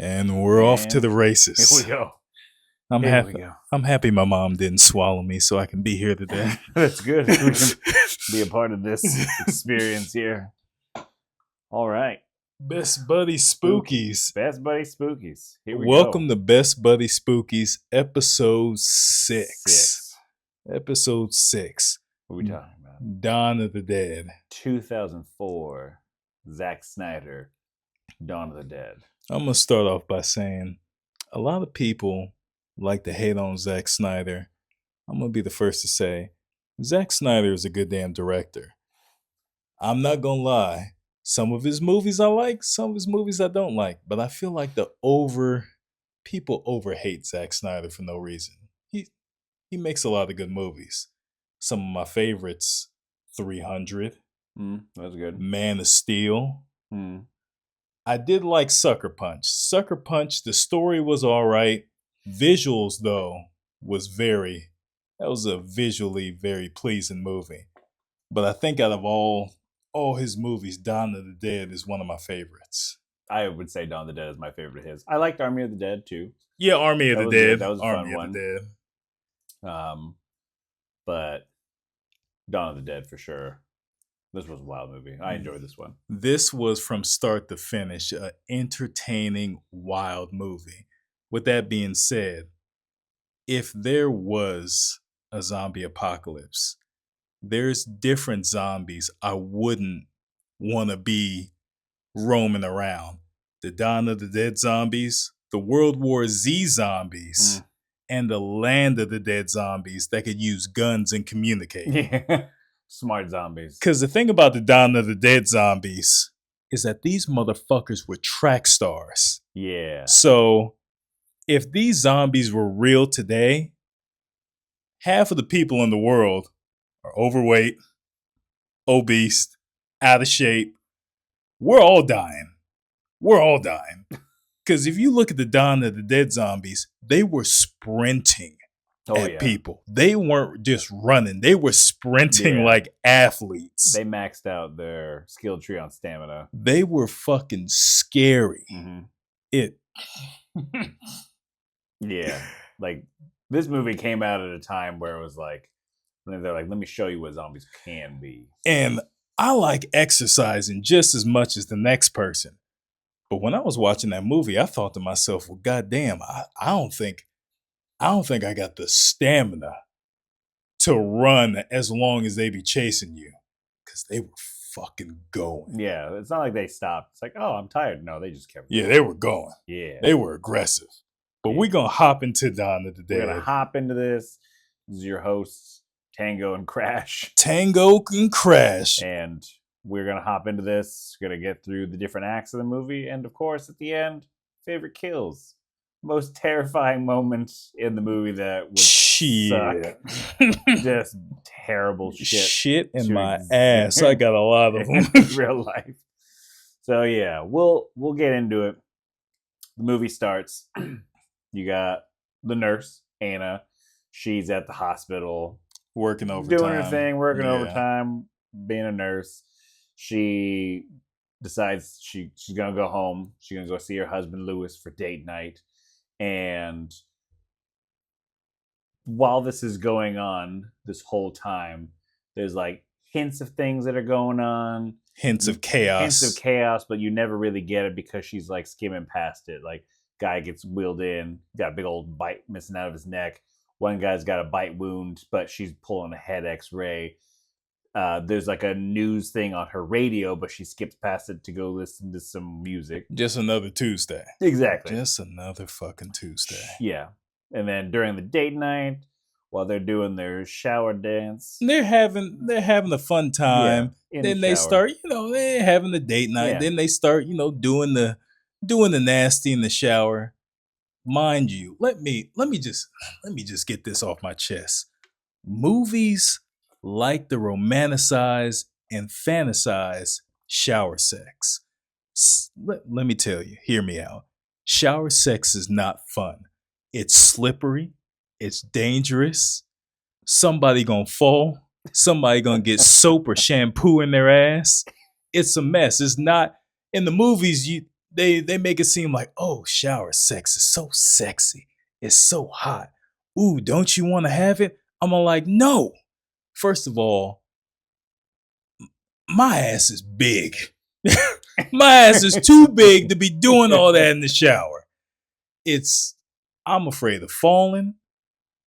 And we're off to the Here races. we go. I'm Here happy. we go. I'm happy my mom didn't swallow me so I can be here today. That's good. We can be a part of this experience here. All right. Best Buddy Spookies. Best Buddy Spookies. Here we Welcome go. to Best Buddy Spookies, episode 6. Episode 6. What are we talking about? Dawn of the Dead. 2004. Zack Snyder. Dawn of the Dead. I'm going to start off by saying a lot of people like to hate on Zack Snyder. I'm going to be the first to say Zack Snyder is a good damn director. I'm not going to lie. Some of his movies I like, some of his movies I don't like. But I feel like people over-hate Zack Snyder for no reason. He makes a lot of good movies. Some of my favorites, 300. That's good. Man of Steel. Mm. I did like Sucker Punch. Sucker Punch, the story was all right. Visuals, though, that was a visually very pleasing movie. But I think out of all his movies, Dawn of the Dead is one of my favorites. I would say Dawn of the Dead is my favorite of his. I liked Army of the Dead, too. Yeah, Army of the Dead. That was a Army fun one. of the Dead. But Dawn of the Dead for sure. This was a wild movie. I enjoyed this one. This was from start to finish an entertaining, wild movie. With that being said, if there was a zombie apocalypse, there's different zombies I wouldn't want to be roaming around. The Dawn of the Dead zombies, the World War Z zombies, and the Land of the Dead zombies that could use guns and communicate. Yeah. Smart zombies. Because the thing about the Dawn of the Dead zombies is that these motherfuckers were track stars. Yeah. So if these zombies were real today, half of the people in the world are overweight, obese, out of shape. We're all dying. Because if you look at the Dawn of the Dead zombies, they were sprinting at people. They weren't just running. They were sprinting like athletes. They maxed out their skill tree on stamina. They were fucking scary. Mm-hmm. Yeah. Like, this movie came out at a time where it was like, they're like, let me show you what zombies can be. And I like exercising just as much as the next person. But when I was watching that movie, I thought to myself, well, goddamn, I don't think I got the stamina to run as long as they be chasing you. Because they were fucking going. Yeah, it's not like they stopped. It's like, oh, I'm tired. No, they just kept going. Yeah, they were going. Yeah. They were aggressive. But we're going to hop into Dawn of the Dead. We're going to hop into this. This is your hosts, Tango and Crash. Tango and Crash. And we're going to hop into this. We're going to get through the different acts of the movie. And, of course, at the end, favorite kills. Most terrifying moments in the movie that would suck. Just terrible shit. Shit in my ass. I got a lot of them. In real life. So, yeah, we'll get into it. The movie starts. You got the nurse, Anna. She's at the hospital. Working overtime. Doing her thing, working overtime, being a nurse. She decides she's going to go home. She's going to go see her husband, Lewis, for date night. And while this is going on this whole time, there's like hints of things that are going on. Hints of chaos, but you never really get it because she's like skimming past it. Like, guy gets wheeled in, got a big old bite missing out of his neck. One guy's got a bite wound, but she's pulling a head x-ray. There's like a news thing on her radio, but she skips past it to go listen to some music. Just another Tuesday. Exactly. Just another fucking Tuesday. Yeah. And then during the date night, while they're doing their shower dance, they're having a fun time. Yeah, then they start, they're having the date night. Yeah. Then they start, doing the nasty in the shower. Mind you, let me just get this off my chest. Movies like to romanticize and fantasize shower sex. Let me tell you, hear me out. Shower sex is not fun. It's slippery. It's dangerous. Somebody gonna fall. Somebody gonna get soap or shampoo in their ass. It's a mess. It's not in the movies. they make it seem like, oh, shower sex is so sexy. It's so hot. Ooh, don't you want to have it? I'm all like, no. First of all, my ass is big. My ass is too big to be doing all that in the shower. I'm afraid of falling.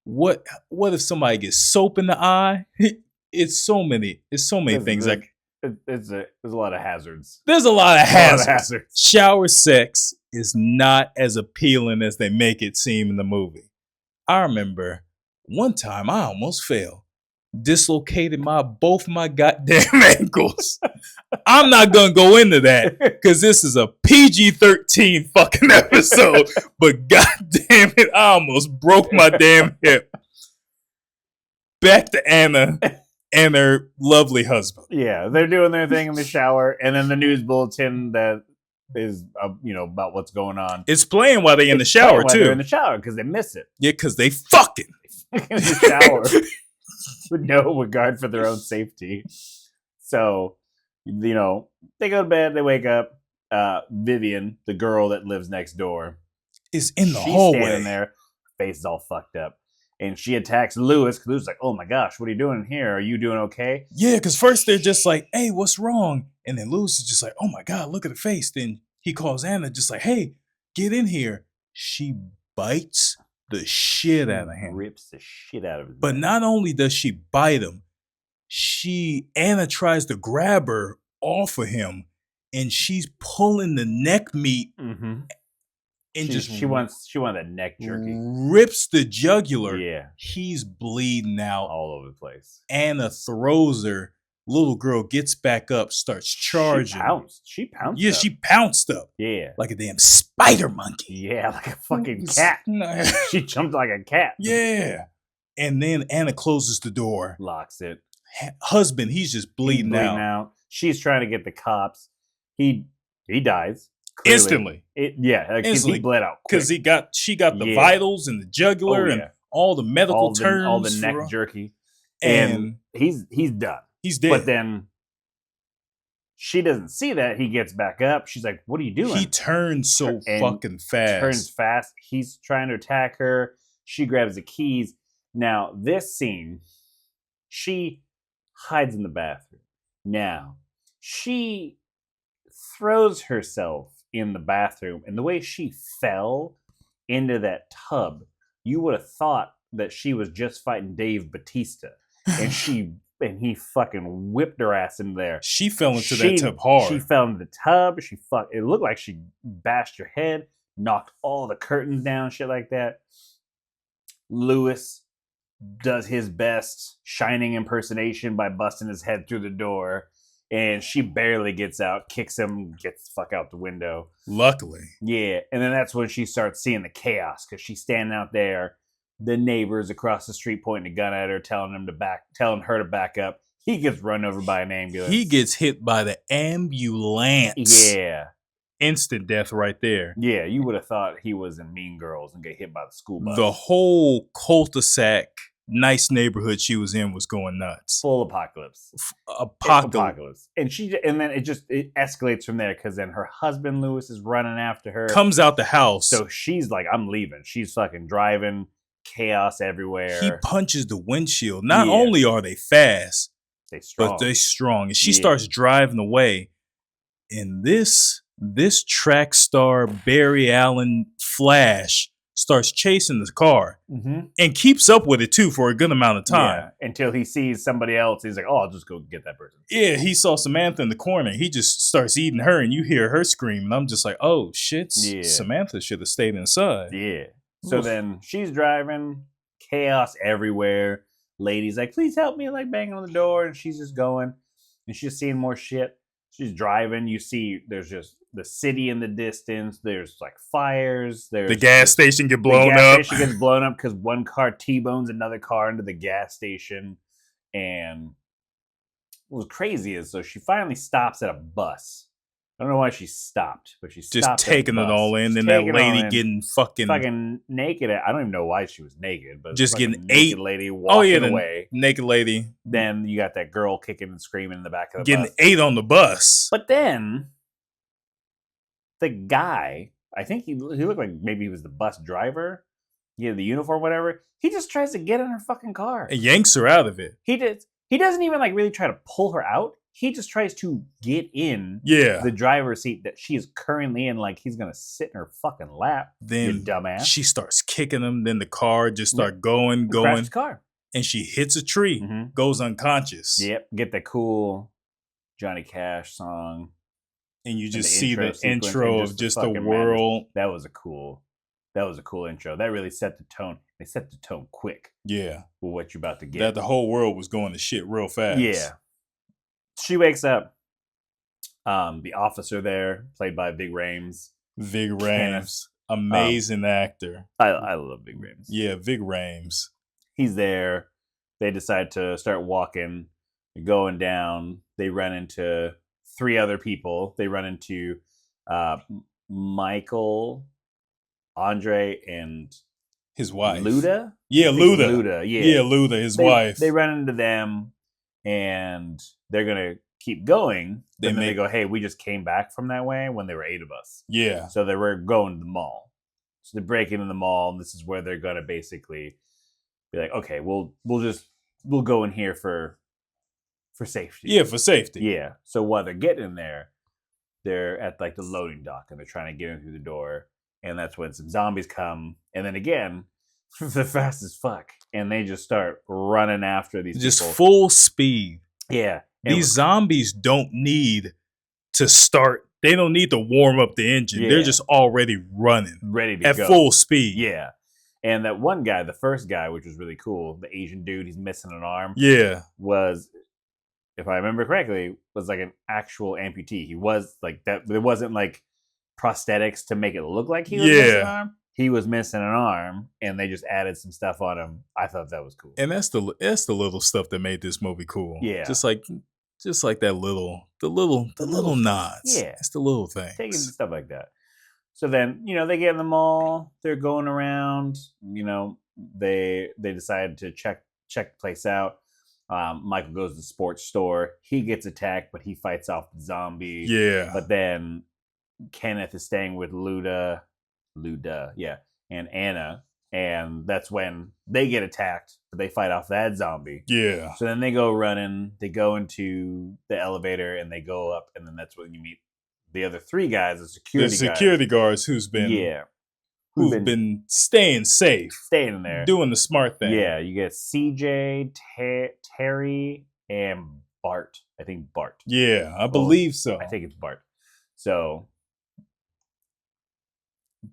What if somebody gets soap in the eye? It's so many things. Like there's a lot of hazards. There's a lot of hazards. Shower sex is not as appealing as they make it seem in the movie. I remember one time I almost fell. Dislocated both my goddamn ankles. I'm not gonna go into that because this is a PG-13 fucking episode. But goddamn it, I almost broke my damn hip. Back to Anna and her lovely husband. Yeah, they're doing their thing in the shower, and then the news bulletin that is about what's going on. It's playing while they're in the shower too. They're in the shower because they miss it. Yeah, because they fucking in the shower with no regard for their own safety. So, they go to bed. They wake up. Vivian, the girl that lives next door, is in the hallway. Standing there, face is all fucked up. And she attacks Lewis. Lewis is like, oh my gosh, what are you doing here? Are you doing okay? Yeah, because first they're just like, hey, what's wrong? And then Lewis is just like, oh my God, look at the face. Then he calls Anna just like, hey, get in here. She bites the shit out of him. Rips the shit out of him. But not only does she bite him, Anna tries to grab her off of him, and she's pulling the neck meat. Mm-hmm. And she wants that neck jerky. Rips the jugular. Yeah. He's bleeding out all over the place. Anna throws her. Little girl gets back up, starts charging. She pounced. Yeah, she pounced up. Yeah. Like a damn spider monkey. Yeah, like a fucking cat. She jumped like a cat. Yeah. And then Anna closes the door. Locks it. Husband, he's just bleeding out. She's trying to get the cops. He dies. Clearly. Instantly. Instantly. He bled out because she got the vitals and the jugular and all the medical terms, all the neck jerky, and he's done. He's dead. But then she doesn't see that. He gets back up. She's like, "What are you doing?" He turns so fucking fast. Turns fast. He's trying to attack her. She grabs the keys. Now this scene, she hides in the bathroom. Now she throws herself in the bathroom, and the way she fell into that tub, you would have thought that she was just fighting Dave Bautista, and he fucking whipped her ass in there. She fell into that tub hard. She fell into the tub. It looked like she bashed her head, knocked all the curtains down, shit like that. Lewis does his best Shining impersonation by busting his head through the door. And she barely gets out, kicks him, gets the fuck out the window. Luckily. Yeah. And then that's when she starts seeing the chaos because she's standing out there. The neighbors across the street pointing a gun at her, telling her to back up. He gets run over by an ambulance. He gets hit by the ambulance. Yeah. Instant death right there. Yeah, you would have thought he was in Mean Girls and get hit by the school bus. The whole cul-de-sac nice neighborhood she was in was going nuts. Full apocalypse. Apocalypse. And then it escalates from there because then her husband Lewis is running after her. Comes out the house. So she's like, I'm leaving. She's fucking driving. Chaos everywhere. He punches the windshield. Not only are they fast, but they're strong. And she starts driving away. And this track star Barry Allen Flash starts chasing the car and keeps up with it too for a good amount of time. Yeah, until he sees somebody else. He's like, oh, I'll just go get that person. Yeah, he saw Samantha in the corner. He just starts eating her and you hear her scream. And I'm just like, oh, shit. Yeah. Samantha should have stayed inside. Yeah. So then she's driving. Chaos everywhere. Lady's like, please help me. Like banging on the door. And she's just going. And she's seeing more shit. She's driving. You see there's just the city in the distance. There's like fires. There's the gas station get blown up. The gas station gets blown up because one car T-bones another car into the gas station. And what was crazy is so she finally stops at a bus. I don't know why she stopped, but she stopped. Just taking it all in. Then that lady getting fucking naked. I don't even know why she was naked, but just getting naked lady walking away. Naked lady. Then you got that girl kicking and screaming in the back of the bus. Getting ate on the bus. But then the guy, I think he looked like maybe he was the bus driver. He had the uniform, whatever. He just tries to get in her fucking car. And yanks her out of it. He doesn't even like really try to pull her out. He just tries to get in the driver's seat that she is currently in, like he's gonna sit in her fucking lap. Then you dumbass. She starts kicking him. Then the car just start going. Crashed the car. And she hits a tree, goes unconscious. Yep, get the cool Johnny Cash song. And you just see the intro of just the world. That was a cool intro. That really set the tone. They set the tone quick. Yeah. For what you're about to get. That the whole world was going to shit real fast. Yeah. She wakes up. The officer there, played by Ving Rhames. Ving Rhames. Amazing actor. I love Ving Rhames. Yeah, Ving Rhames. He's there. They decide to start walking, going down. They run into 3 other people. They run into Michael, Andre, and his wife. Luda? Yeah, Luda. Luda, yeah. Yeah, Luda, his wife. They run into them, and they're going to keep going. Then they go, hey, we just came back from that way when there were 8 of us. Yeah. So they were going to the mall. So they break into the mall, and this is where they're going to basically be like, okay, we'll go in here for safety. Yeah, for safety. Yeah. So while they're getting in there, they're at like the loading dock and they're trying to get in through the door. And that's when some zombies come. And then again, they're fast as fuck. And they just start running after these just people. Full speed. Yeah. These zombies don't need to start. They don't need to warm up the engine. Yeah. They're just already running. Ready to go. At full speed. Yeah. And that one guy, the first guy, which was really cool, the Asian dude, he's missing an arm. Yeah. Was, if I remember correctly, was like an actual amputee. He was like that. There wasn't like prosthetics to make it look like he was missing an arm. He was missing an arm, and they just added some stuff on him. I thought that was cool. And that's the little stuff that made this movie cool. Yeah. Just like that the little nods. Yeah. It's the little things. Taking stuff like that. So then, they get in the mall. They're going around. They decide to check the place out. Michael goes to the sports store. He gets attacked, but he fights off the zombie. Yeah. But then Kenneth is staying with Luda, and Anna. And that's when they get attacked, but they fight off that zombie. Yeah. So then they go running. They go into the elevator, and they go up. And then that's when you meet the other 3 guys, the security guards who's been been staying safe, staying in there, doing the smart thing. Yeah, you get CJ, Terry, and Bart. I think Bart. Yeah, I believe so. I think it's Bart. So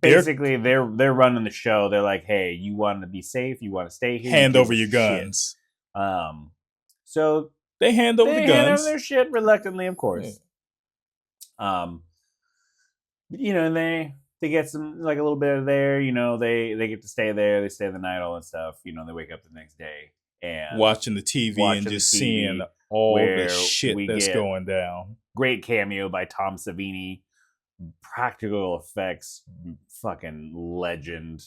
basically, they're running the show. They're like, "Hey, you want to be safe? You want to stay here? Hand over your guns." So they hand over the guns. Hand over their shit reluctantly, of course. Yeah. And they get some, like, a little bit of there, they get to stay there, they stay the night, all that stuff, they wake up the next day and watching the TV and just seeing all the shit that's going down. Great cameo by Tom Savini, practical effects, fucking legend,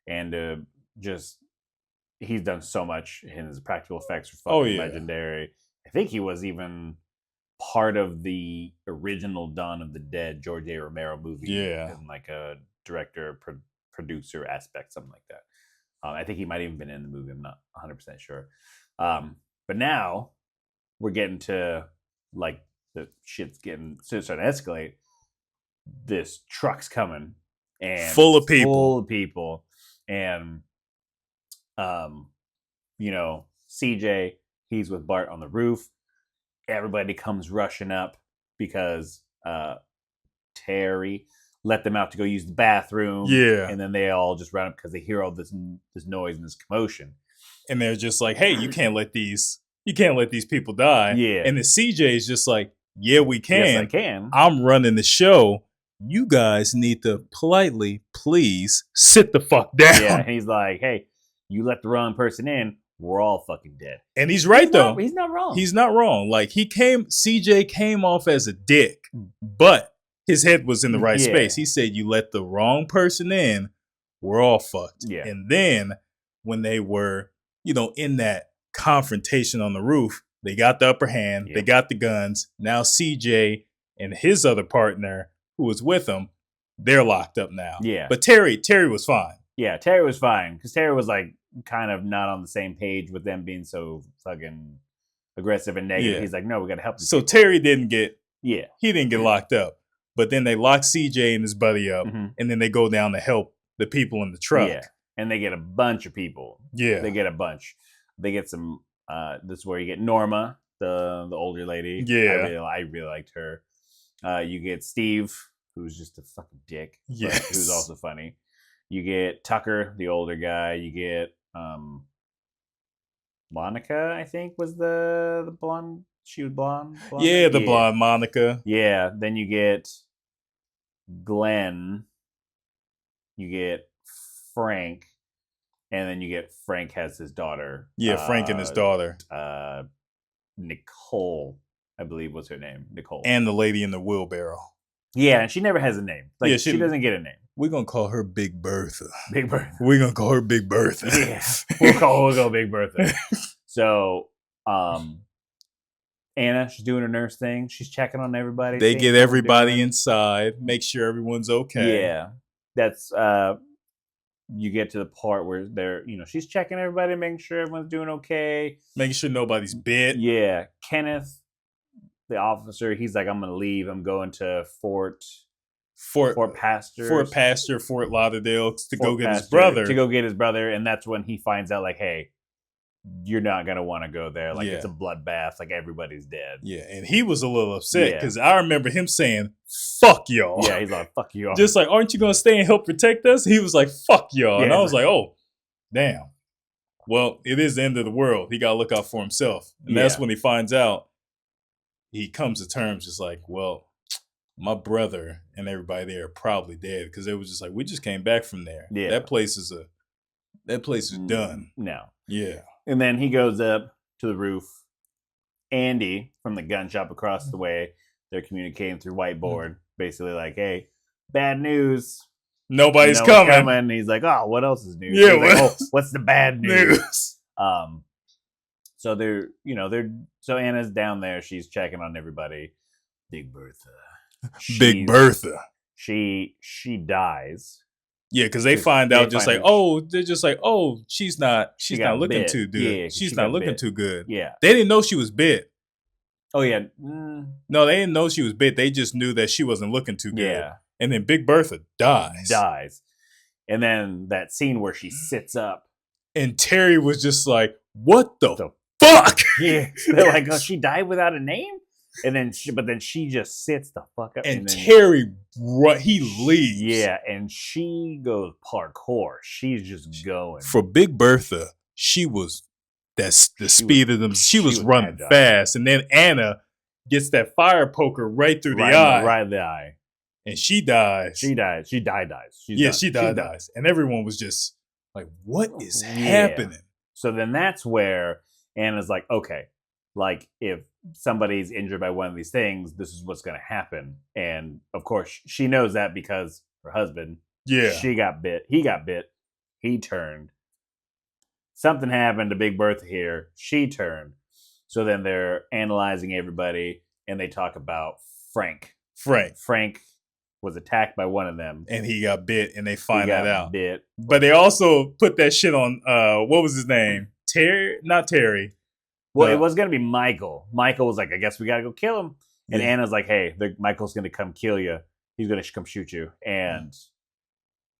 and he's done so much, and his practical effects are fucking legendary. I think he was even part of the original Dawn of the Dead George A. Romero movie. Yeah. In like a director, producer aspect, something like that. I think he might have even been in the movie. I'm not 100% sure. But now we're getting to, like, the shit's starting to escalate. This truck's coming. And full of people. And, CJ, he's with Bart on the roof. Everybody comes rushing up because Terry let them out to go use the bathroom. Yeah. And then they all just run up because they hear all this noise and this commotion. And they're just like, "Hey, you can't let these people die." Yeah. And the CJ is just like, "Yeah, we can. Yes, I can. I'm running the show. You guys need to politely, please, sit the fuck down." Yeah. And he's like, "Hey, you let the wrong person in, we're all fucking dead." And he's right, though. He's not wrong. He's not wrong. Like, CJ came off as a dick, but his head was in the right space. He said, "You let the wrong person in, we're all fucked." Yeah. And then when they were, in that confrontation on the roof, they got the upper hand. Yep. They got the guns. Now CJ and his other partner, who was with him, they're locked up now. Yeah. But Terry was fine. Yeah, Terry was fine because Terry was like kind of not on the same page with them being so fucking aggressive and negative. Yeah. He's like, no, we got to help. So people. Terry didn't get he locked up. But then they lock CJ and his buddy up, and then they go down to help the people in the truck. Yeah, and they get a bunch of people. Yeah, they get a bunch. They get some. This is where you get Norma, the older lady. Yeah, I really liked her. You get Steve, who's just a fucking dick. Yes, who's also funny. You get Tucker, the older guy. You get Monica, I think was the blonde. She was blonde. Yeah, the blonde Monica. Yeah. Then you get Glenn. You get Frank, and then you get Frank has his daughter. Yeah, Frank and his daughter. Nicole, I believe was her name. Nicole. And the lady in the wheelbarrow. Yeah, and she never has a name. Like, she doesn't get a name. We're gonna call her Big Bertha. Big Bertha. We're gonna call her Big Bertha. Yeah. We'll go Big Bertha. So Anna, she's doing her nurse thing. She's checking on everybody. They get everybody inside, make sure everyone's okay. Yeah. That's you get to the part where they're, she's checking everybody, making sure everyone's doing okay. Making sure nobody's bit. Yeah. Kenneth, the officer, he's like, I'm gonna leave. I'm going to Fort Pastor, Fort Lauderdale to go get his brother. To go get his brother, and that's when he finds out, like, hey, you're not gonna want to go there. Like, it's a bloodbath. Like, everybody's dead. Yeah, and he was a little upset because I remember him saying, "Fuck y'all." Yeah, he's like, "Fuck you." Just like, aren't you gonna stay and help protect us? He was like, "Fuck y'all," and I was like, "Oh, damn." Well, it is the end of the world. He gotta look out for himself, and that's when he finds out. He comes to terms, just like, well, my brother and everybody there are probably dead because it was just like we just came back from there. Yeah, that place is done. No. Yeah. And then he goes up to the roof. Andy from the gun shop across the way, they're communicating through whiteboard, basically like, hey, bad news. Nobody's coming. And he's like, oh, what else is news? Yeah, like, what's the bad news? So so Anna's down there. She's checking on everybody. Big Bertha. She dies. Yeah, because they find out just like, they're just like, she's not looking too good. Yeah, she's not looking too good. Yeah. They didn't know she was bit. Oh, yeah. No, they didn't know she was bit. They just knew that she wasn't looking too good. Yeah. And then Big Bertha dies. And then that scene where she sits up. And Terry was just like, what the fuck? Yeah. They're like, oh, she died without a name? And then she just sits the fuck up. And Terry, he leaves. Yeah, and she goes parkour. She's just going. For Big Bertha, she was speed of them. She was running fast. And then Anna gets that fire poker right through the eye. Right in the eye. And she dies. She dies. She dies. She dies. And everyone was just like, what is happening? So then that's where Anna's like, okay, like if somebody's injured by one of these things, this is what's going to happen. And of course, she knows that because her husband, she got bit. He got bit. He turned. Something happened to Big Bertha here. She turned. So then they're analyzing everybody, and they talk about Frank. Frank was attacked by one of them, and he got bit, and they find that out. Bit. But they also put that shit on. What was his name? Not Terry. Well, it was going to be Michael. Michael was like, I guess we got to go kill him. And Anna's like, hey, Michael's going to come kill you. He's going to come shoot you. And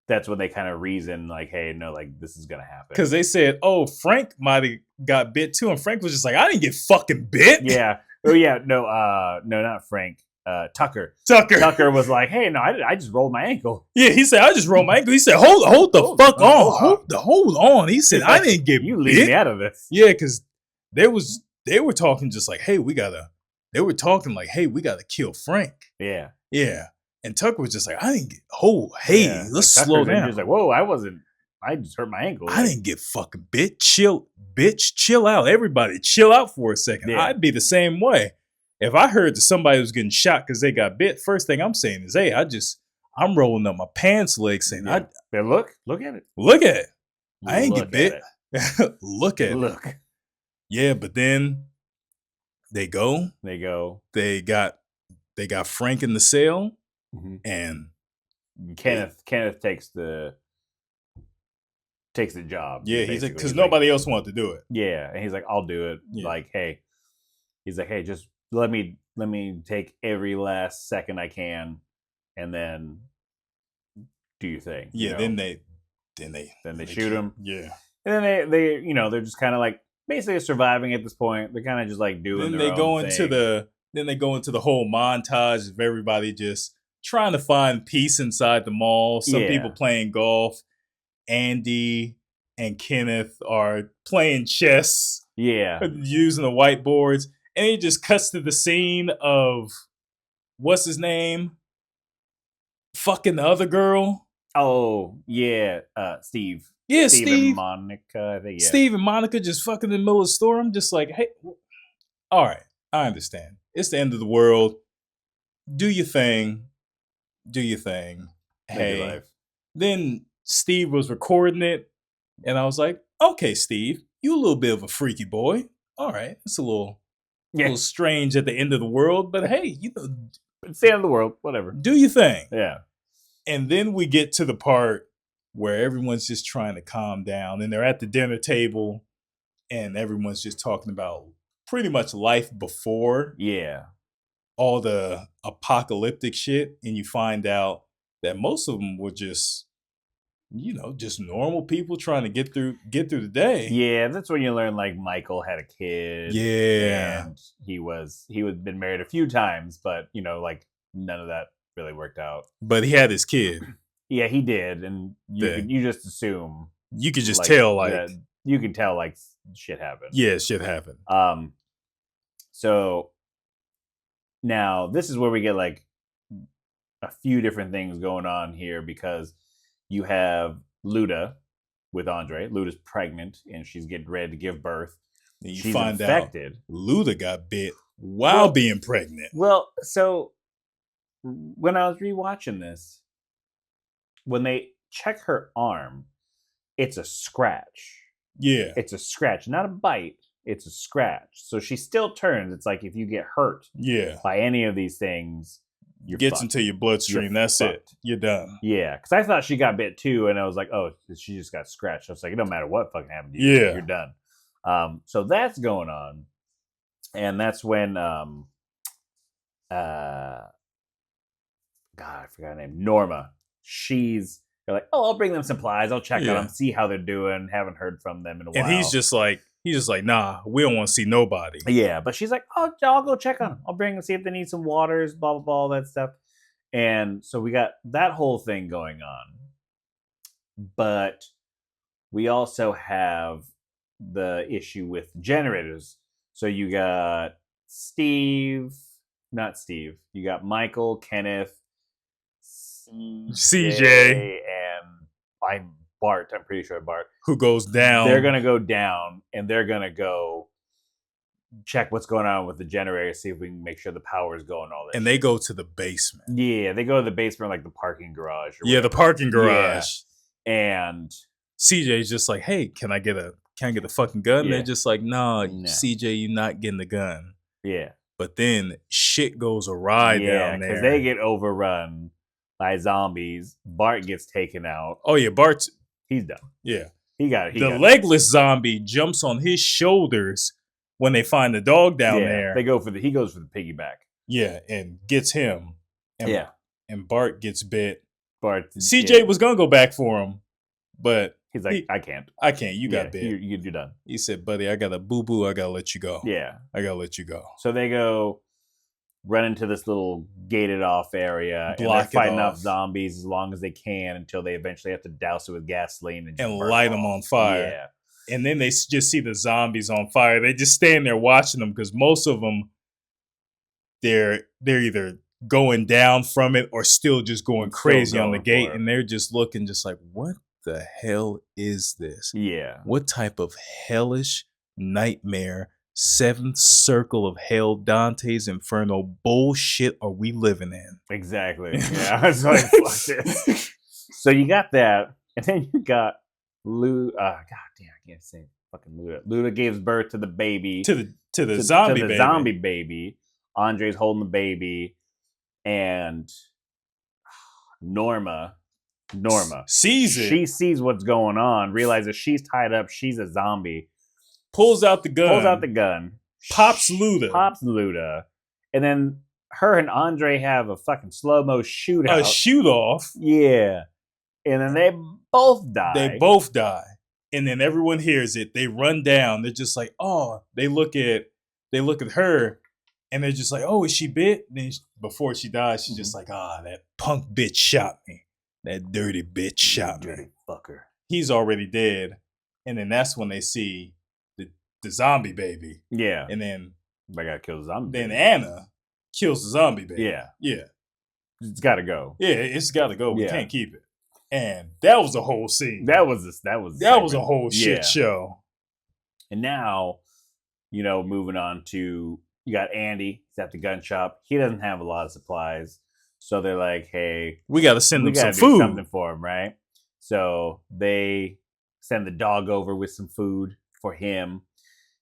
that's when they kind of reason, like, hey, no, like, this is going to happen. Because they said, Frank might have got bit too. And Frank was just like, I didn't get fucking bit. Yeah. Oh, yeah. No, not Frank. Tucker was like, hey, no, I just rolled my ankle. Yeah, he said, I just rolled my ankle. He said, hold the fuck on. Hold on. He said, I didn't get you bit. Leave me out of this. Yeah, because they were talking just like, hey, we gotta kill Frank. Yeah. Yeah. And Tucker was just like, I didn't get, let's slow down. Just like, whoa, I just hurt my ankle. I didn't get fucking bit. Chill out. Everybody chill out for a second. Yeah. I'd be the same way. If I heard that somebody was getting shot because they got bit, first thing I'm saying is, hey, I'm rolling up my pants leg saying, look at it. Look at it. I ain't get bit. Look at it. Yeah, but then they go. They got Frank in the cell, and Kenneth takes the job. Yeah, he's like, because nobody else wanted to do it. Yeah, and he's like, I'll do it. Yeah. Like, hey, he's like, hey, just let me take every last second I can, and then do your thing. Yeah, then they shoot him. Yeah, and then they they're just kind of like basically surviving at this point. They're kind of just like doing. Then they go into the whole montage of everybody just trying to find peace inside the mall. Some people playing golf. Andy and Kenneth are playing chess. Yeah, using the whiteboards, and it just cuts to the scene of what's his name, fucking the other girl. Oh yeah, Steve. Yeah, Steve and Monica. I think, yeah. Steve and Monica just fucking in the middle of the store. I'm just like, hey, all right, I understand. It's the end of the world. Do your thing. Hey, then Steve was recording it, and I was like, okay, Steve, you a little bit of a freaky boy. All right, it's a little strange at the end of the world, but hey, it's the end of the world. Whatever. Do your thing. Yeah. And then we get to the part where everyone's just trying to calm down, and they're at the dinner table, and everyone's just talking about pretty much life before. Yeah. All the apocalyptic shit, and you find out that most of them were just normal people trying to get through the day. Yeah, that's when you learn like Michael had a kid. Yeah. And he was been married a few times, but like none of that really worked out. But he had his kid. Yeah, he did, and you just assume. You could just tell you can tell like shit happened. Yeah, shit happened. So now this is where we get like a few different things going on here, because you have Luda with Andre. Luda's pregnant and she's getting ready to give birth. And she's infected. Luda got bit while being pregnant. Well, so when I was rewatching this, when they check her arm, it's a scratch. Yeah. It's a scratch, not a bite. It's a scratch. So she still turns. It's like if you get hurt by any of these things, gets into your bloodstream. That's it. You're done. Yeah, because I thought she got bit too, and I was like, oh, she just got scratched. I was like, it don't matter what fucking happened to you. Yeah. You're done. So that's going on. And that's when God, I forgot her name. Norma. They're like, oh, I'll bring them supplies. I'll check on them, see how they're doing. Haven't heard from them in a while. And he's just like, nah, we don't want to see nobody. Yeah, but she's like, oh, I'll go check on them. I'll bring them, see if they need some waters, blah, blah, blah, all that stuff. And so we got that whole thing going on. But we also have the issue with generators. So you got you got Michael, Kenneth, CJ, and Bart. I'm pretty sure Bart. Who goes down. They're going to go down, and they're going to go check what's going on with the generator, see if we can make sure the power is going, all that. And they go to the basement. Yeah, they go to the basement, like the parking garage. The parking garage. Yeah. And CJ's just like, hey, can I get a fucking gun? Yeah. They're just like, no, CJ, you're not getting the gun. Yeah. But then shit goes awry down there. Because they get overrun by zombies. Bart gets taken out. Oh, yeah, he's done. Yeah. He got it. The legless zombie jumps on his shoulders when they find the dog down there. He goes for the piggyback. Yeah, and gets him. And, and Bart gets bit. CJ was going to go back for him, but he's like, I can't. You got bit. You're done. He said, buddy, I got a boo-boo. I got to let you go. Yeah. I got to let you go. So they go run into this little gated off area. And they're fighting off zombies as long as they can until they eventually have to douse it with gasoline and light them on fire. Yeah. And then they just see the zombies on fire. They just stand there watching them because most of them, they're either going down from it or still just going crazy on the gate. And they're just looking just like, what the hell is this? Yeah. What type of hellish nightmare, seventh circle of hell, Dante's Inferno bullshit are we living in? Exactly. Yeah. I was like, fuck this. So you got that. And then you got God damn, I can't say fucking Luda. Luda gives birth to the baby. To the zombie baby. Zombie baby. Andre's holding the baby. And Norma sees it, she sees what's going on, realizes she's tied up, she's a zombie, pulls out the gun, pops Luda, and then her and Andre have a fucking slow-mo shootout. A shoot-off. Yeah. And then they both die. And then everyone hears it. They run down. They're just like, oh, they look at her and they're just like, oh, is she bit? And then before she dies, she's just like, that punk bitch shot me. That dirty bitch shot me. Dirty fucker. He's already dead. And then that's when they see the zombie baby. Yeah. And then they gotta kill the zombie baby. Then Anna kills the zombie baby. Yeah. Yeah. It's gotta go. Yeah, it's gotta go. We can't keep it. And that was a whole scene. That was a whole shit show. And now, moving on to, you got Andy. He's at the gun shop. He doesn't have a lot of supplies, so they're like, "Hey, we got to send him some food, something for him, right?" So they send the dog over with some food for him.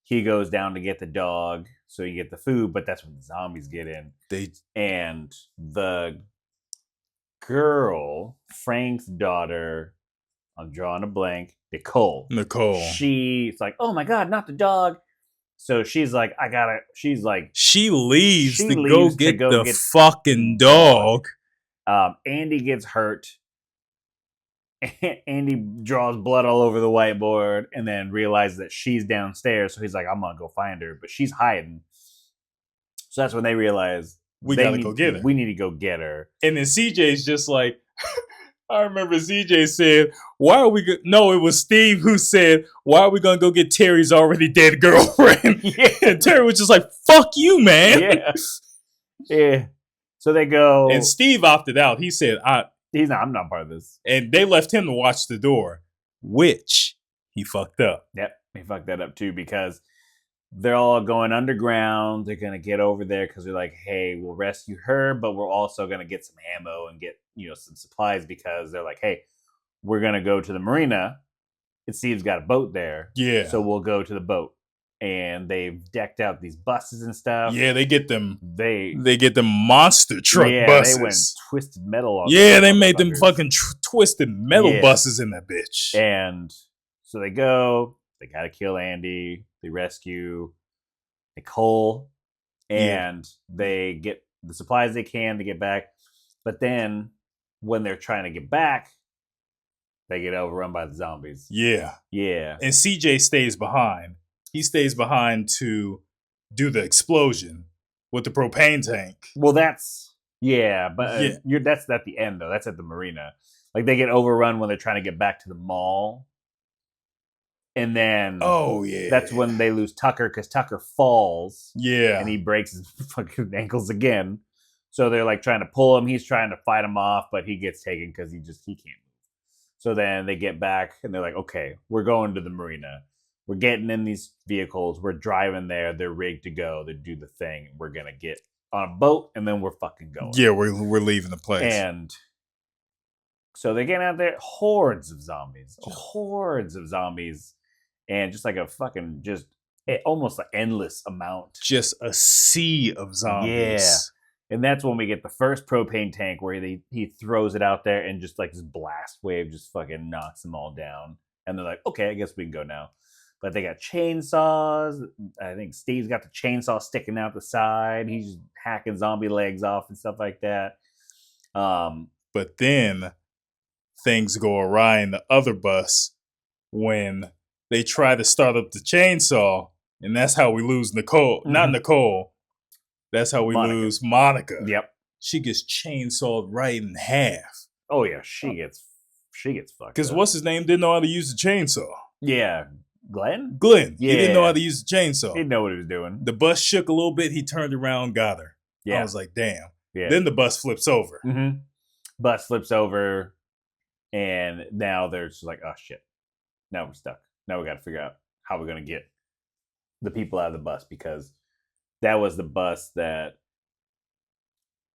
He goes down to get the dog, so you get the food, but that's when the zombies get in. And the girl, Frank's daughter, I'm drawing a blank, Nicole. She's like, oh my God, not the dog. So she's like, she leaves to go get the fucking dog. Andy gets hurt. Andy draws blood all over the whiteboard and then realizes that she's downstairs. So he's like, I'm going to go find her. But she's hiding. So that's when they realize we got to go get her. We need to go get her. And then CJ's just like, I remember CJ said, why are we no, it was Steve who said, why are we going to go get Terry's already dead girlfriend? Yeah. And Terry was just like, fuck you, man. Yeah. So they go. And Steve opted out. He said, I'm not part of this. And they left him to watch the door, which he fucked up. Yep. He fucked that up too, because they're all going underground. They're going to get over there because they're like, hey, we'll rescue her, but we're also going to get some ammo and get, some supplies, because they're like, hey, we're going to go to the marina. And Steve's got a boat there. Yeah. So we'll go to the boat. And they've decked out these buses and stuff. Yeah, they get them. They get them monster truck buses. They went twisted metal. They made them fucking twisted metal buses in that bitch. And so they go. They gotta kill Andy. They rescue Nicole, and they get the supplies they can to get back. But then, when they're trying to get back, they get overrun by the zombies. Yeah. And CJ stays behind. He stays behind to do the explosion with the propane tank. Well, that's that's at the end though. That's at the marina. Like they get overrun when they're trying to get back to the mall, and then that's when they lose Tucker because Tucker falls. Yeah, and he breaks his fucking ankles again. So they're like trying to pull him. He's trying to fight him off, but he gets taken because he can't move. So then they get back and they're like, okay, we're going to the marina. We're getting in these vehicles. We're driving there. They're rigged to go. They do the thing. We're going to get on a boat, and then we're fucking going. Yeah, we're leaving the place. And so they get out there. Hordes of zombies. And just like a fucking, almost an endless amount. Just a sea of zombies. Yeah. And that's when we get the first propane tank where he throws it out there and just like this blast wave just fucking knocks them all down. And they're like, okay, I guess we can go now. But they got chainsaws. I think Steve's got the chainsaw sticking out the side. He's just hacking zombie legs off and stuff like that. But then things go awry in the other bus when they try to start up the chainsaw. And that's how we lose Nicole. Mm-hmm. Not Nicole. That's how we lose Monica. Yep. She gets chainsawed right in half. Oh, yeah. She gets fucked. Because what's his name didn't know how to use the chainsaw. Yeah. Glenn? Yeah. He didn't know how to use the chainsaw. He didn't know what he was doing. The bus shook a little bit. He turned around, got her. Yeah. I was like, damn. Yeah. Then the bus flips over. Mm-hmm. Bus flips over. And now they're just like, oh, shit. Now we're stuck. Now we got to figure out how we're going to get the people out of the bus, because that was the bus that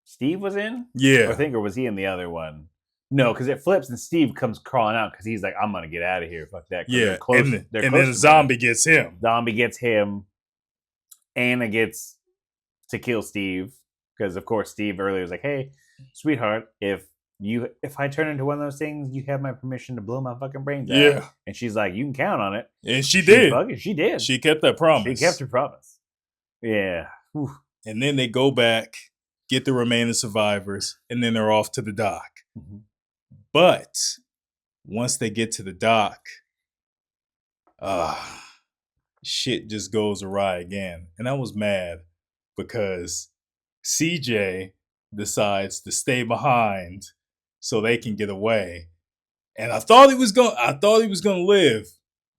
Steve was in? Yeah. Or was he in the other one? No, because it flips and Steve comes crawling out because he's like, I'm going to get out of here. Fuck that. Yeah. And then the zombie gets him. Zombie gets him. Anna gets to kill Steve. Because, of course, Steve earlier was like, hey, sweetheart, if if I turn into one of those things, you have my permission to blow my fucking brains out. Yeah. And she's like, you can count on it. And she did. She did. She kept that promise. She kept her promise. Yeah. Whew. And then they go back, get the remaining survivors, and then they're off to the dock. Mm-hmm. But once they get to the dock, shit just goes awry again. And I was mad because CJ decides to stay behind so they can get away. And I thought he was gonna live.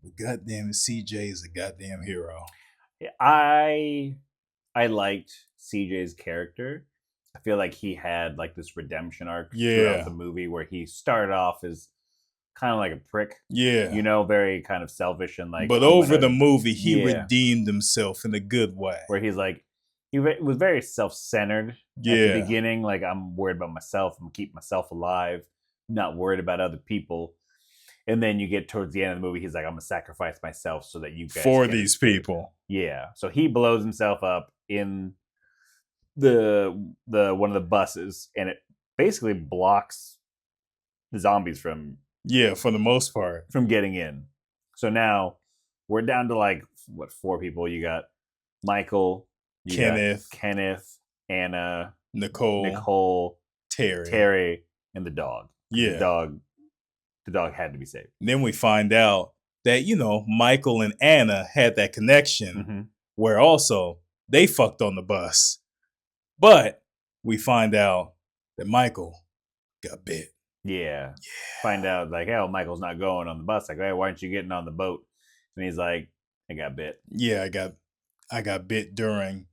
But goddamn it, CJ is a goddamn hero. I liked CJ's character. I feel like he had like this redemption arc throughout the movie where he started off as kind of like a prick. Yeah. You know, very kind of selfish and like. But over the movie, he redeemed himself in a good way. Where he's like, he was very self-centered at the beginning. Like, I'm worried about myself. I'm keeping myself alive. Not worried about other people. And then you get towards the end of the movie, he's like, I'm going to sacrifice myself so that you guys for these people. Yeah. So he blows himself up in the one of the buses, and it basically blocks the zombies from for the most part from getting in. So now we're down to like 4 people. You got Michael, Kenneth, Anna, Nicole, Terry, and the dog. Yeah. The dog had to be saved. And then we find out that, Michael and Anna had that connection where also they fucked on the bus. But we find out that Michael got bit. Yeah. Find out like, hell, Michael's not going on the bus. Like, hey, why aren't you getting on the boat? And he's like, I got bit. Yeah, I got bit during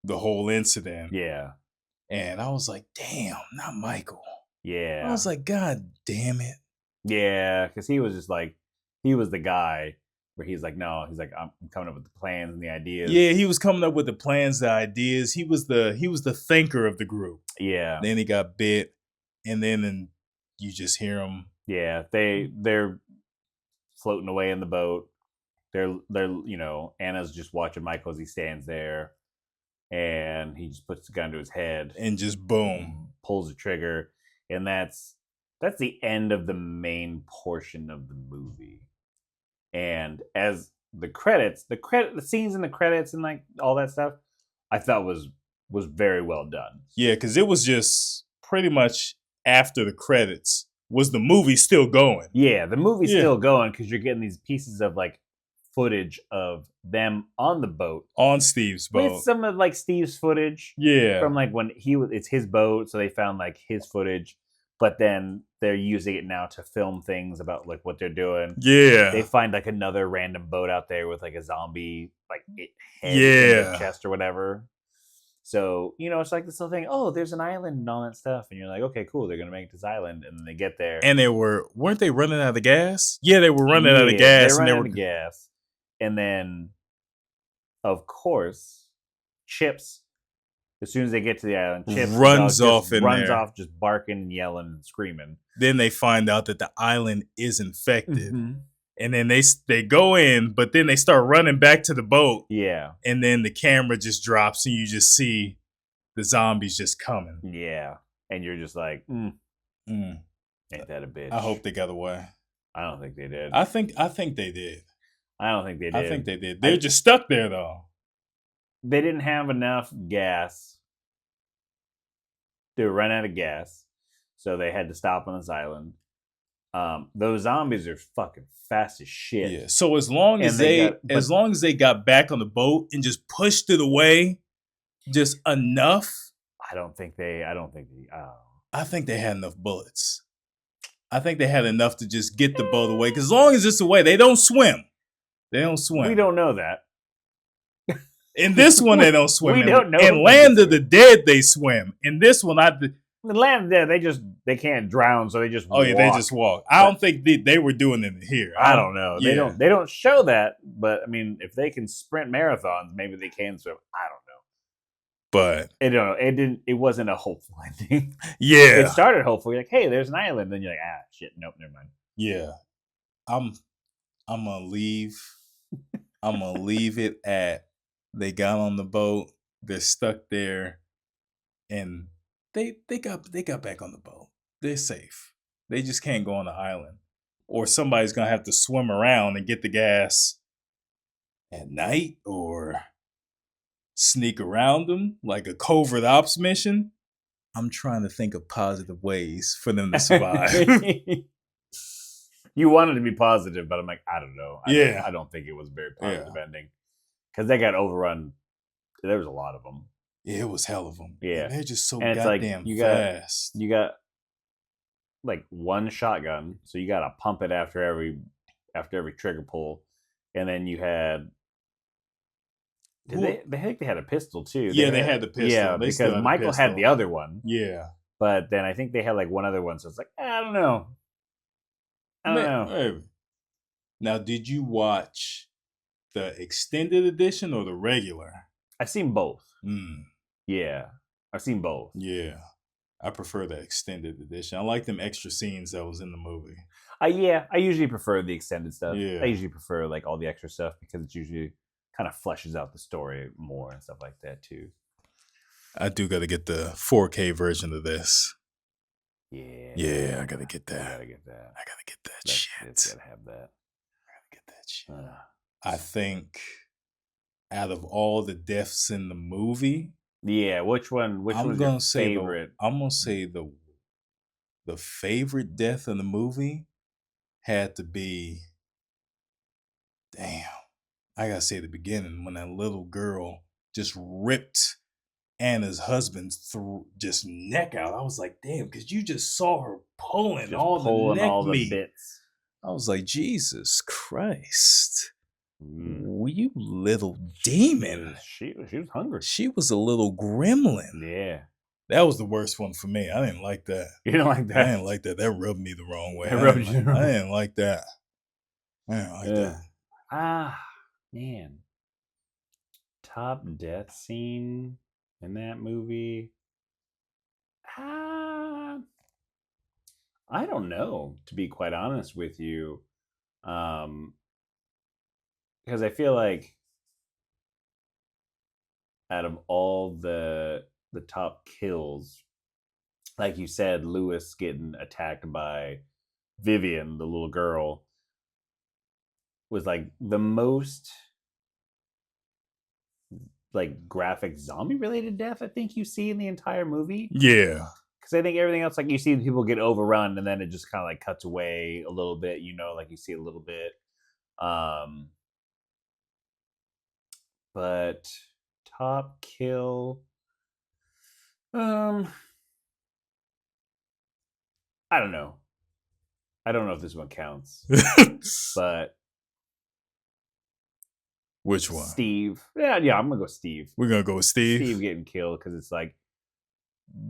the whole incident. Yeah. And I was like, damn, not Michael. Yeah. I was like, God damn it. Yeah, because he was just like, he was the guy where he's like, no, he's like, I'm coming up with the plans and the ideas. Yeah, he was coming up with the plans, the ideas. He was the thinker of the group. Yeah. Then he got bit, and then you just hear him. Yeah, they're floating away in the boat. They're Anna's just watching Michael as he stands there, and he just puts the gun to his head and just boom, pulls the trigger, and that's the end of the main portion of the movie. And as the scenes in the credits and like all that stuff, I thought was very well done. Yeah, because it was just pretty much after the credits was the movie still going. Yeah, the movie's still going because you're getting these pieces of like footage of them on the boat, on Steve's boat, with some of like Steve's footage. Yeah, from like when it's his boat, so they found like his footage. But then they're using it now to film things about like what they're doing. Yeah. They find like another random boat out there with like a zombie like head in the chest or whatever. So, it's like this whole thing, oh, there's an island and all that stuff. And you're like, okay, cool, they're going to make this island. And then they get there. And weren't they running out of gas? Yeah, they were running out of gas. They were running out of gas. And then, of course, Chips, as soon as they get to the island, Chips runs off just barking and yelling and screaming. Then they find out that the island is infected. Mm-hmm. And then they go in, but then they start running back to the boat. Yeah. And then the camera just drops and you just see the zombies just coming. Yeah. And you're just like, ain't that a bitch? I hope they got away. I don't think they did. I think they did. I don't think they did. I think they did. They're just stuck there though. They didn't have enough gas. They ran out of gas. So they had to stop on this island. Those zombies are fucking fast as shit. Yeah. So as long as they got back on the boat and just pushed it away, just enough. I think they had enough bullets. I think they had enough to just get the boat away. Because as long as it's away, they don't swim. They don't swim. We don't know that. In this one, they don't swim. We don't know. In Land of the Dead, they swim. In this one, The Land of the Dead, they can't drown, so they just walk. Yeah, they just walk. I don't think they were doing it here. I don't know. Yeah. They don't show that, but I mean, if they can sprint marathons, maybe they can swim. I don't know. But it wasn't a hopeful ending. Yeah. It started hopeful. You're like, hey, there's an island. Then you're like, shit, nope, never mind. Yeah. I'm gonna leave. I'm gonna leave it at they got on the boat, they're stuck there, and they got back on the boat. they're safe. They just can't go on the island. Or somebody's going to have to swim around and get the gas at night or sneak around them like a covert ops mission. I'm trying to think of positive ways for them to survive. You wanted to be positive, but I'm like, I don't know. I don't think it was a very positive ending. Because they got overrun. There was a lot of them. Yeah, it was hell of them. Yeah. And they're just so goddamn fast. You got like one shotgun, so you got to pump it after every trigger pull. And then you had... I think they had a pistol too. They had the pistol. Yeah, because Michael had the other one. Yeah. But then I think they had like one other one. So it's like, I don't know. Now, did you watch the extended edition or the regular? I've seen both. Yeah. I've seen both. Yeah. I prefer the extended edition. I like them extra scenes that was in the movie. I usually prefer the extended stuff. Yeah. I usually prefer like all the extra stuff because it's usually kind of fleshes out the story more and stuff like that too. I do got to get the 4K version of this. Yeah, I gotta get that. I gotta get that. Shit. Gotta have that. I gotta get that shit. I think out of all the deaths in the movie, which one was your favorite? I'm gonna say the favorite death in the movie had to be. Damn, I gotta say the beginning when that little girl just ripped Anna's husband's just neck out. I was like, damn, because you just saw her pulling the bits. I was like, Jesus Christ. You little demon. She was hungry. She was a little gremlin. Yeah. That was the worst one for me. I didn't like that. You didn't like that? I didn't like that. That rubbed me the wrong way. I didn't like that. I didn't like that. Man. Top death scene in that movie? I don't know, to be quite honest with you. Because I feel like out of all the top kills, like you said, Lewis getting attacked by Vivian, the little girl, was like the most like graphic zombie related death I think you see in the entire movie. Yeah. Because I think everything else, like you see people get overrun and then it just kind of like cuts away a little bit, like you see a little bit. But top kill, I don't know. I don't know if this one counts, but which one? Steve. Yeah, I'm gonna go Steve. We're gonna go with Steve. Steve getting killed because it's like,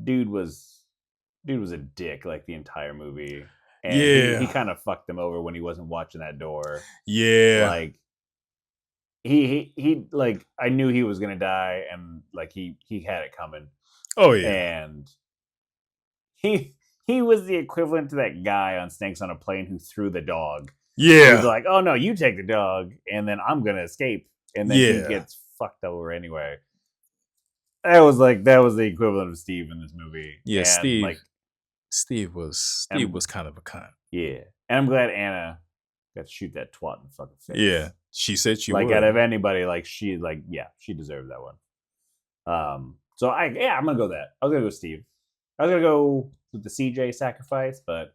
dude was a dick like the entire movie, and he kind of fucked them over when he wasn't watching that door. Yeah, like he like I knew he was gonna die, and like he had it coming. Oh yeah, and he was the equivalent to that guy on Snakes on a Plane who threw the dog. Yeah. He was like, oh no, you take the dog and then I'm going to escape. And then he gets fucked over anyway. That was the equivalent of Steve in this movie. Yeah, and Steve was kind of a cunt. Yeah. And I'm glad Anna got to shoot that twat in the fucking face. Yeah. She said she would. Like out of anybody, she deserved that one. So I'm going to go that. I was going to go Steve. I was going to go with the CJ sacrifice, but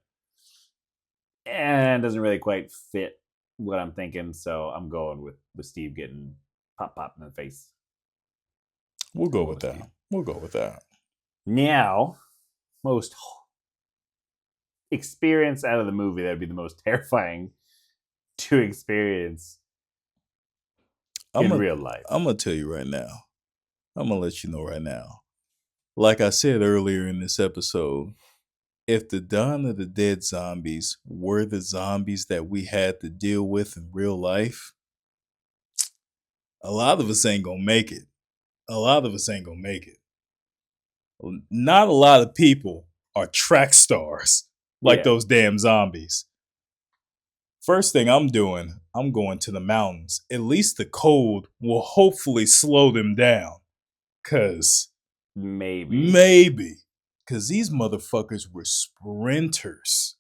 it doesn't really quite fit what I'm thinking, so I'm going with Steve getting pop in the face. We'll go with that. Now, most experience out of the movie that would be the most terrifying to experience in real life. I'm going to tell you right now. I'm going to let you know right now. Like I said earlier in this episode, if the Dawn of the Dead zombies were the zombies that we had to deal with in real life, a lot of us ain't gonna make it. Not a lot of people are track stars like those damn zombies. First thing I'm doing, I'm going to the mountains. At least the cold will hopefully slow them down. 'Cause maybe Because these motherfuckers were sprinters.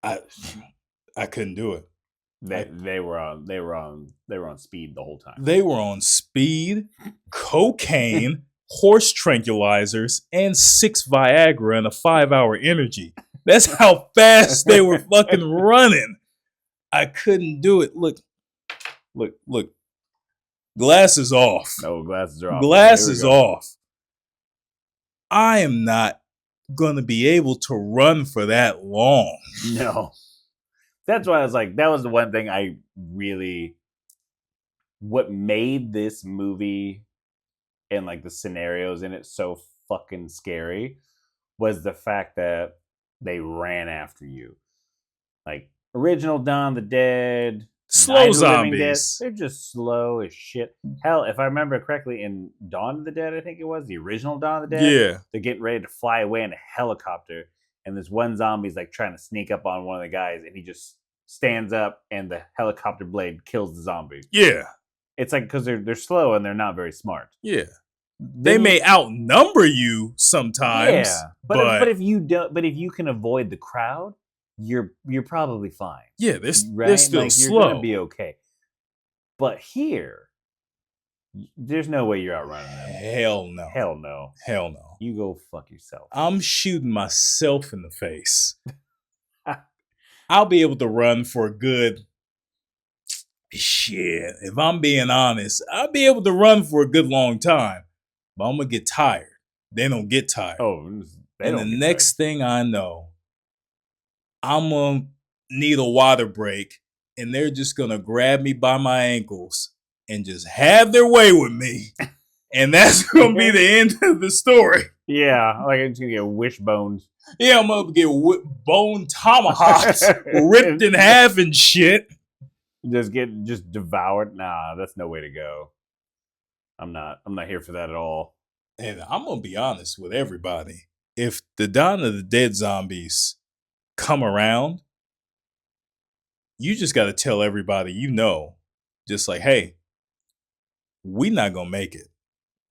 I couldn't do it. They were on speed the whole time. They were on speed, cocaine, horse tranquilizers, and 6 Viagra and a 5-hour energy. That's how fast they were fucking running. I couldn't do it. Look. Glasses off. No, glasses are off. Glasses off. I am not gonna be able to run for that long. No. That's why I was like, that was the one thing I really, what made this movie and like the scenarios in it so fucking scary was the fact that they ran after you. Like original Dawn of the Dead, Slow zombies. They're just slow as shit. Hell, if I remember correctly, in Dawn of the Dead, I think it was the original Dawn of the Dead. Yeah. They're getting ready to fly away in a helicopter. And this one zombie's like trying to sneak up on one of the guys, and he just stands up, and the helicopter blade kills the zombie. Yeah, it's like because they're slow and they're not very smart. Yeah, they may outnumber you sometimes. Yeah, but if you can avoid the crowd, you're probably fine. Yeah, they're still like, slow. You're gonna be okay. But here, there's no way you're outrunning them. Hell no. Hell no. Hell no. You go fuck yourself. I'm shooting myself in the face. I'll be able to run for a good shit. If I'm being honest, I'll be able to run for a good long time. But I'm gonna get tired. They don't get tired. Oh, and the next thing I know, I'm gonna need a water break, and they're just gonna grab me by my ankles and just have their way with me. And that's gonna be the end of the story. Yeah, like I'm gonna get wishboned. Yeah, I'm gonna get bone tomahawks ripped in half and shit. Just devoured. Nah, that's no way to go. I'm not here for that at all. And I'm gonna be honest with everybody. If the Dawn of the Dead zombies come around, you just gotta tell everybody you know, just like, hey, we not gonna make it.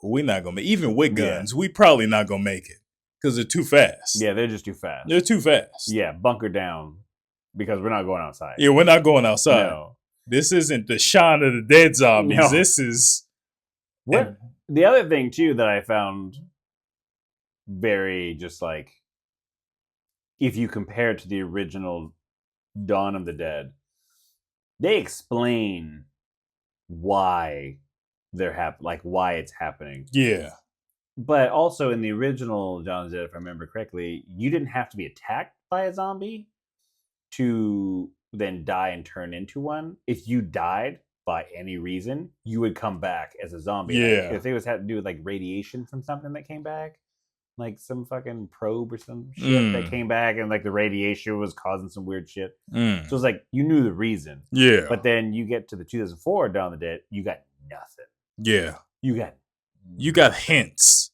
We're not gonna make even with guns, we probably not gonna make it. Because they're too fast. Yeah, they're just too fast. They're too fast. Yeah, bunker down. Because we're not going outside. Yeah, we're not going outside. No. This isn't the Shaun of the Dead zombies. No. This is... What? The other thing, too, that I found very just like... If you compare it to the original Dawn of the Dead, they explain why why it's happening. Yeah. But also in the original Dawn of the Dead, if I remember correctly, you didn't have to be attacked by a zombie to then die and turn into one. If you died by any reason, you would come back as a zombie. Yeah. If it had to do with like radiation from something that came back, like some fucking probe or some shit that came back, and like the radiation was causing some weird shit. So it was like you knew the reason. Yeah. But then you get to the 2004 Dawn of the Dead, you got nothing. Yeah. You got hints.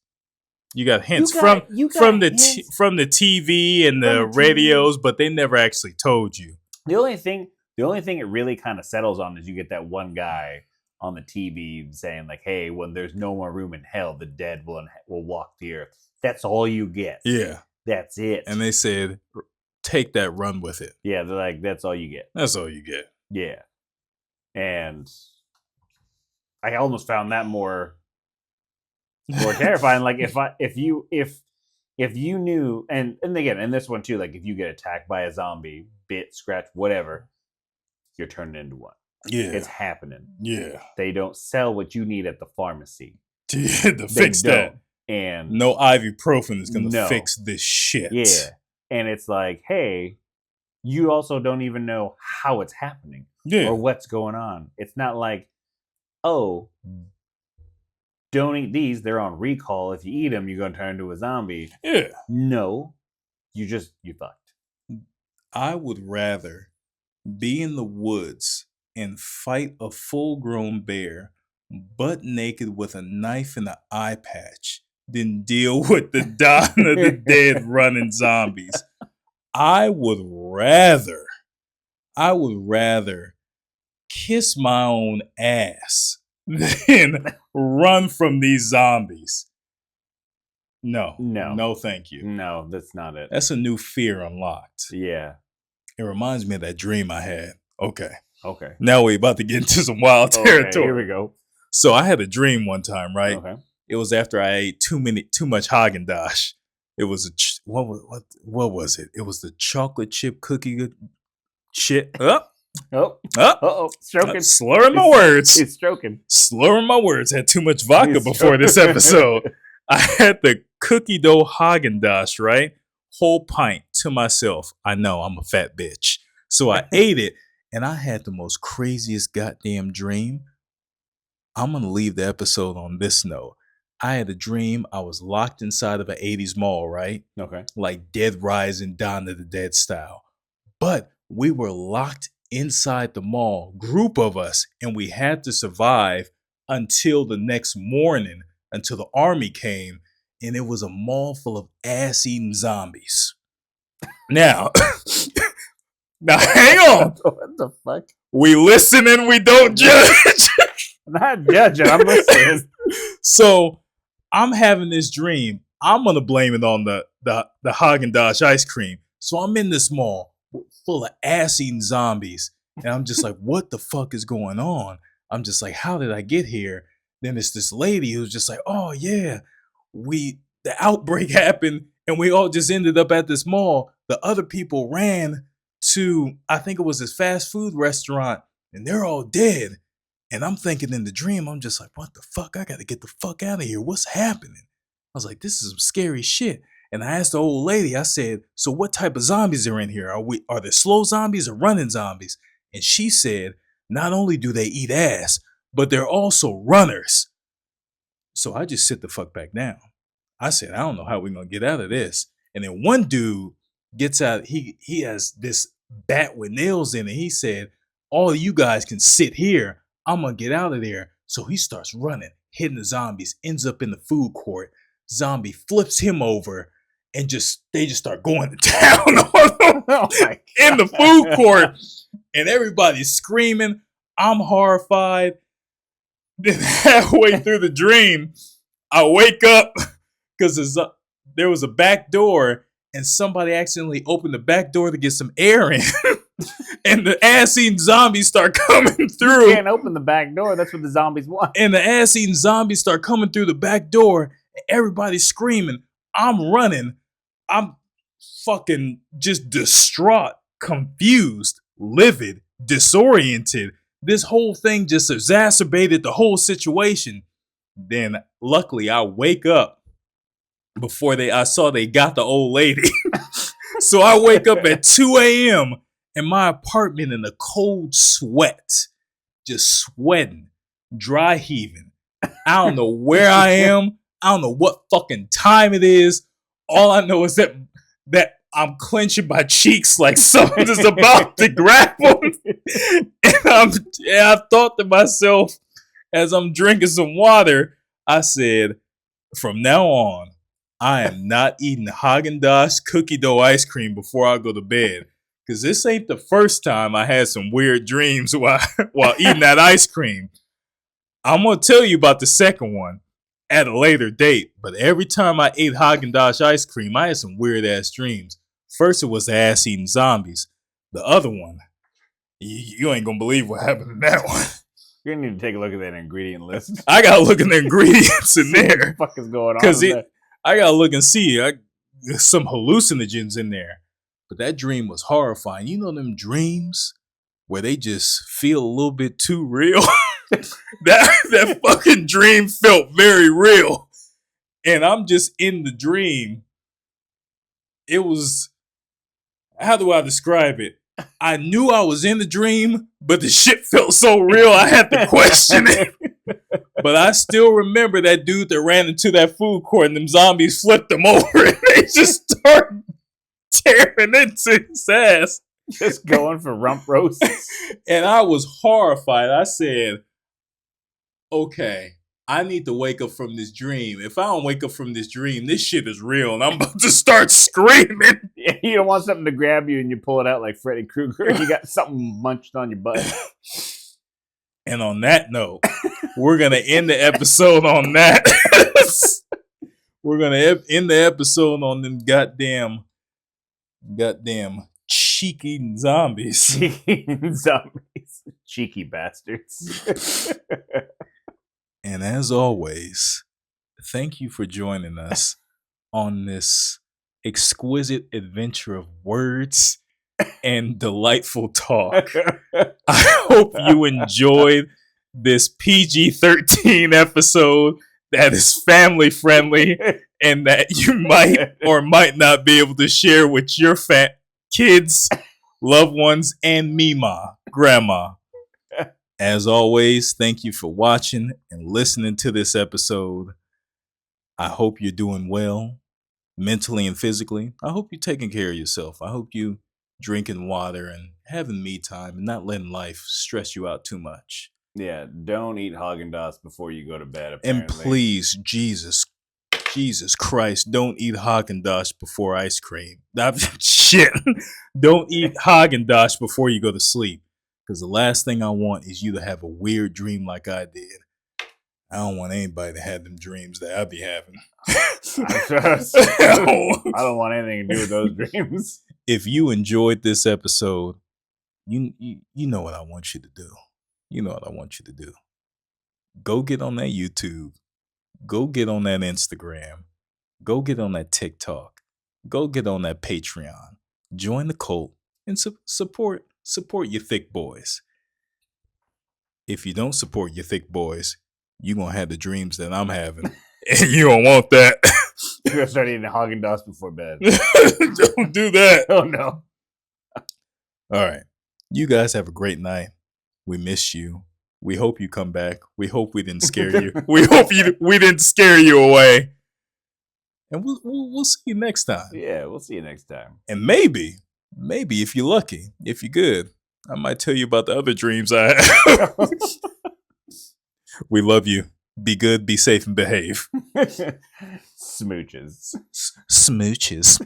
You got hints from the TV and the radios, but they never actually told you. The only thing it really kind of settles on is you get that one guy on the TV saying like, "Hey, when there's no more room in hell, the dead will walk the earth." That's all you get. Yeah, that's it. And they said, "Take that, run with it." Yeah, they're like, "That's all you get." That's all you get. Yeah, and I almost found that more terrifying. Like if you knew, and again, and this one too, like if you get attacked by a zombie, bit, scratch, whatever, you're turning into one. Yeah, it's happening. Yeah, they don't sell what you need at the pharmacy to fix that, and no ibuprofen is going to fix this shit. Yeah, and it's like, hey, you also don't even know how it's happening, or what's going on. It's not like, oh, don't eat these, they're on recall. If you eat them, you're going to turn into a zombie. Yeah. No. You fucked. I would rather be in the woods and fight a full-grown bear butt naked with a knife and an eye patch than deal with the Dawn of the Dead running zombies. I would rather kiss my own ass than run from these zombies. No, thank you. No, that's not it. That's a new fear unlocked. Yeah. It reminds me of that dream I had. Okay. Okay. Now we're about to get into some wild territory. Here we go. So I had a dream one time, right? Okay. It was after I ate too much Haagen-Dazs. It was what was it? It was the chocolate chip cookie shit. Stroking. Slurring my words. It's stroking. Slurring my words. Had too much vodka before this episode. I had the cookie dough Haagen-Dazs, right? Whole pint to myself. I know I'm a fat bitch. So I ate it, and I had the most craziest goddamn dream. I'm going to leave the episode on this note. I had a dream I was locked inside of an 80s mall, right? Okay. Like Dead Rising, Dawn of the Dead style. But we were locked inside the mall, group of us, and we had to survive until the next morning, until the army came, and it was a mall full of ass-eating zombies. Now, hang on. What the fuck? We listen and we don't judge. I'm not judging. I'm listening. So I'm having this dream. I'm gonna blame it on the Haagen-Dazs ice cream. So I'm in this mall full of ass-eating zombies, and I'm just like, what the fuck is going on? I'm just like, how did I get here? Then it's this lady who's just like, oh yeah, the outbreak happened, and we all just ended up at this mall. The other people ran to, I think it was this fast food restaurant, and they're all dead. And I'm thinking in the dream, I'm just like, what the fuck? I gotta get the fuck out of here. What's happening? I was like, this is some scary shit. And I asked the old lady, I said, so what type of zombies are in here? Are there slow zombies or running zombies? And she said, not only do they eat ass, but they're also runners. So I just sit the fuck back down. I said, I don't know how we're gonna get out of this. And then one dude gets out, he has this bat with nails in it. He said, all of you guys can sit here. I'm gonna get out of there. So he starts running, hitting the zombies, ends up in the food court. Zombie flips him over, and they just start going to town on him in the food court. And everybody's screaming. I'm horrified. Then halfway through the dream, I wake up because there was a back door, and somebody accidentally opened the back door to get some air in. And the ass-eating zombies start coming through. You can't open the back door. That's what the zombies want. And the ass-eating zombies start coming through the back door. And everybody's screaming. I'm running. I'm fucking just distraught, confused, livid, disoriented. This whole thing just exacerbated the whole situation. Then, luckily, I wake up before I saw they got the old lady. So I wake up at 2 a.m. in my apartment in a cold sweat, just sweating, dry heaving. I don't know where I am. I don't know what fucking time it is. All I know is that I'm clenching my cheeks like something's about to grab them. And I thought to myself, as I'm drinking some water, I said, from now on, I am not eating Haagen-Dazs cookie dough ice cream before I go to bed. Because this ain't the first time I had some weird dreams while eating that ice cream. I'm going to tell you about the second one at a later date. But every time I ate Haagen-Dazs ice cream, I had some weird-ass dreams. First, it was the ass-eating zombies. The other one, you ain't going to believe what happened in that one. You're going to need to take a look at that ingredient list. I got to look at the ingredients in there. What the fuck is going on? Because I got to look and see. There's some hallucinogens in there. But that dream was horrifying. You know them dreams where they just feel a little bit too real? that fucking dream felt very real. And I'm just in the dream. It was, how do I describe it? I knew I was in the dream, but the shit felt so real I had to question it. But I still remember that dude that ran into that food court and them zombies flipped him over and they just started tearing into his ass. Just going for rump roasts. And I was horrified. I said, okay, I need to wake up from this dream. If I don't wake up from this dream, this shit is real and I'm about to start screaming. Yeah, you don't want something to grab you and you pull it out like Freddy Krueger and you got something munched on your butt. And on that note, we're going to end the episode on that. we're gonna end the episode on them goddamn cheeky zombies. Cheeky zombies. Cheeky bastards. And as always, thank you for joining us on this exquisite adventure of words and delightful talk. I hope you enjoyed this PG-13 episode that is family friendly and that you might or might not be able to share with your kids, loved ones, and Mima, grandma. As always, thank you for watching and listening to this episode. I hope you're doing well, mentally and physically. I hope you're taking care of yourself. I hope you drinking water and having me time and not letting life stress you out too much. Yeah, don't eat Haagen-Dazs before you go to bed, apparently. And please, Jesus Christ, don't eat Haagen-Dazs before ice cream. Shit. Don't eat Haagen-Dazs before you go to sleep. Because the last thing I want is you to have a weird dream like I did. I don't want anybody to have them dreams that I be having. I don't want anything to do with those dreams. If you enjoyed this episode, you know what I want you to do. You know what I want you to do. Go get on that YouTube. Go get on that Instagram. Go get on that TikTok. Go get on that Patreon. Join the cult and support your thick boys. If you don't support your thick boys, you're going to have the dreams that I'm having. And you don't want that. You're going to start eating Haagen-Dazs before bed. Don't do that. Oh, no. All right. You guys have a great night. We miss you. We hope you come back. We hope we didn't scare you. We hope we didn't scare you away. And we'll see you next time. Yeah, we'll see you next time. And maybe if you're lucky, if you're good, I might tell you about the other dreams I have. We love you. Be good, be safe, and behave. Smooches. Smooches.